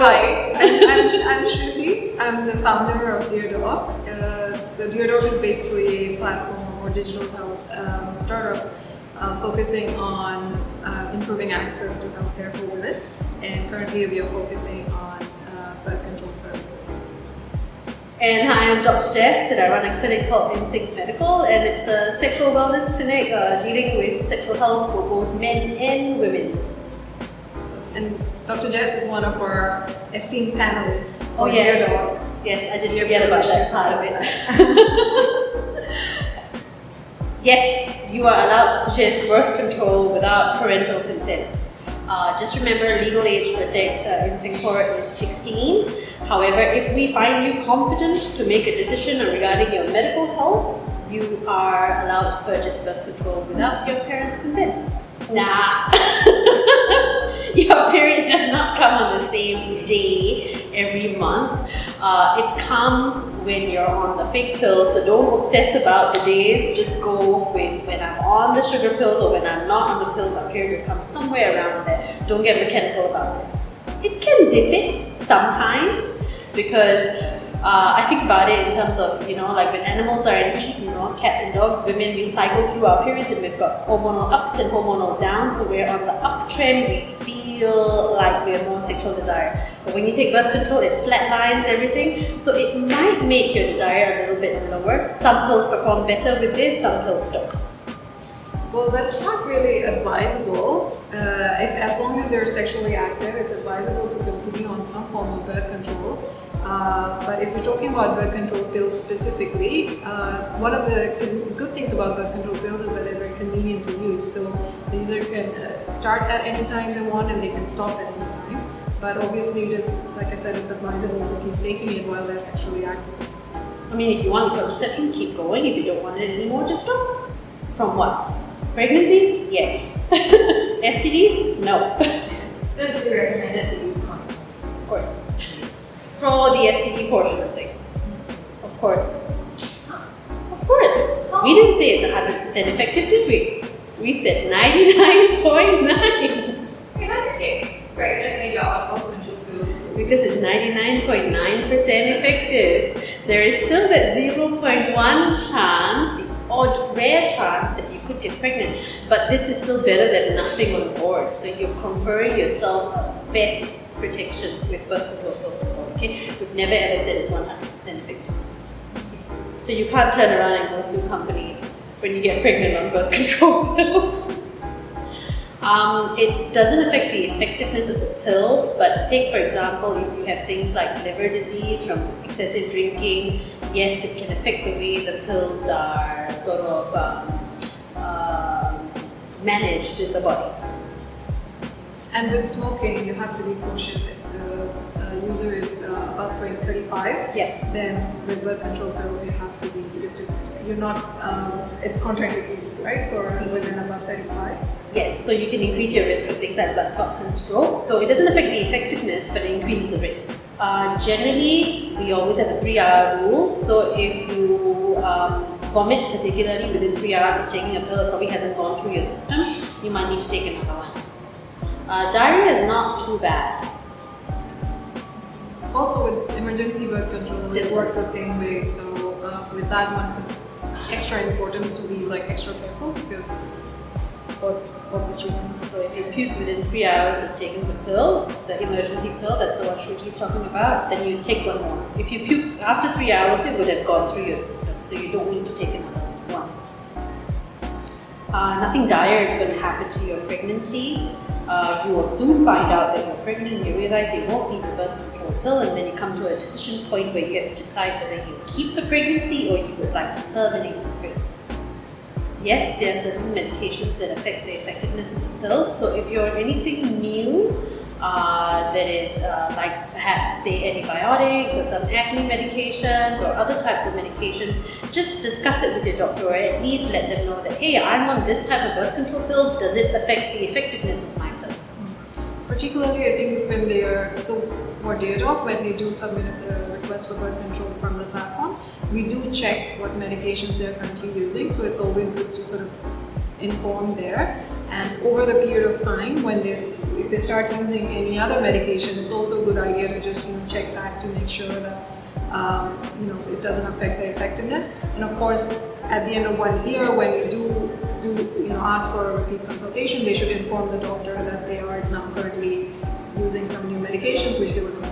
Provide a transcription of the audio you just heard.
Hi, I'm Shruti. I'm the founder of Dear Dog. So Dear Dog is basically a platform or digital health startup focusing on improving access to healthcare for women. And currently we are focusing on birth control services. And hi, I'm Dr. Jess, and I run a clinic called Insync Medical, and it's a sexual wellness clinic dealing with sexual health for both men and women. And Dr. Jess is one of our esteemed panelists. Oh yes, Dear Dog. Yes, I did forget about that part of it. Yes, you are allowed to purchase birth control without parental consent. Just remember, legal age for sex in Singapore is 16. However, if we find you competent to make a decision regarding your medical health, you are allowed to purchase birth control without your parents' consent. Nah! Your period does not come on the same day every month. It comes when you're on the fake pills, so don't obsess about the days. Just go with when I'm on the sugar pills or when I'm not on the pill, my period will come somewhere around there. Don't get mechanical about this. It can dip it sometimes because I think about it in terms of, like when animals are in heat, cats and dogs, women, we cycle through our periods and we've got hormonal ups and hormonal downs. So we're on the uptrend, we feel like we're more sexual desire. But when you take birth control, it flatlines everything. So it might make your desire a little bit lower. Some pills perform better with this, some pills don't. Well, that's not really advisable. As long as they're sexually active, it's advisable to continue on some form of birth control. But if you're talking about birth control pills specifically, one of the good things about birth control pills is that they're very convenient to use. So the user can start at any time they want and they can stop at any time. But obviously, just like I said, it's advisable to keep taking it while they're sexually active. I mean, if you want the contraception, keep going. If you don't want it anymore, just stop. From what? Pregnancy? Yes. STDs? No. So it's still recommended to use condom? Of course. For the STD portion of things. Of course. Of course. We didn't say it's 100% effective, did we? We said 99.9. We had to get pregnant on birth control pills. Because it's 99.9% effective. There is still that 0.1 chance, the odd rare chance that you could get pregnant. But this is still better than nothing on board. So you're conferring yourself a best protection with birth control pills on board. Okay? We've never ever said it's 100% effective. So you can't turn around and go sue companies when you get pregnant on birth control pills. It doesn't affect the effectiveness of the pills, but take for example, if you have things like liver disease from excessive drinking, yes, it can affect the way the pills are sort of managed in the body. And with smoking, you have to be cautious. If the user is above 35, then with birth control pills, you're not, it's contraindicated, right, for women above 35? Yes, so you can increase your risk of things like blood clots and strokes. So it doesn't affect the effectiveness, but it increases the risk. Generally, we always have a 3-hour rule. So if you vomit, particularly within 3 hours of taking a pill, it probably hasn't gone through your system, you might need to take another one. Diarrhea is not too bad. Also with emergency birth control, it works the same way. So with that one, it's extra important to be extra careful because for obvious reasons. So if you puke within 3 hours of taking the pill, the emergency pill, that's the one Shruti is talking about, then you take one more. If you puke after 3 hours, it would have gone through your system, so you don't need to take another one. Nothing dire is going to happen to your pregnancy. You will soon find out that you're pregnant and you realize you won't need the birth control pill, and then you come to a decision point where you have to decide whether you keep the pregnancy or you would like to terminate the pregnancy. Yes, there are certain medications that affect the effectiveness of the pills. So if you're anything new, that is like perhaps say antibiotics or some acne medications or other types of medications, just discuss it with your doctor, or at least let them know that, hey, I'm on this type of birth control pills, does it affect the effectiveness of my pill? Particularly, I think when they are, so for Dear Dog, when they do submit a request for birth control from the platform, we do check what medications they're currently using. So it's always good to sort of informed there. And over the period of time, if they start using any other medication, it's also a good idea to just check back to make sure that it doesn't affect the effectiveness. And of course, at the end of 1 year, when you do ask for a repeat consultation, they should inform the doctor that they are now currently using some new medications which they were not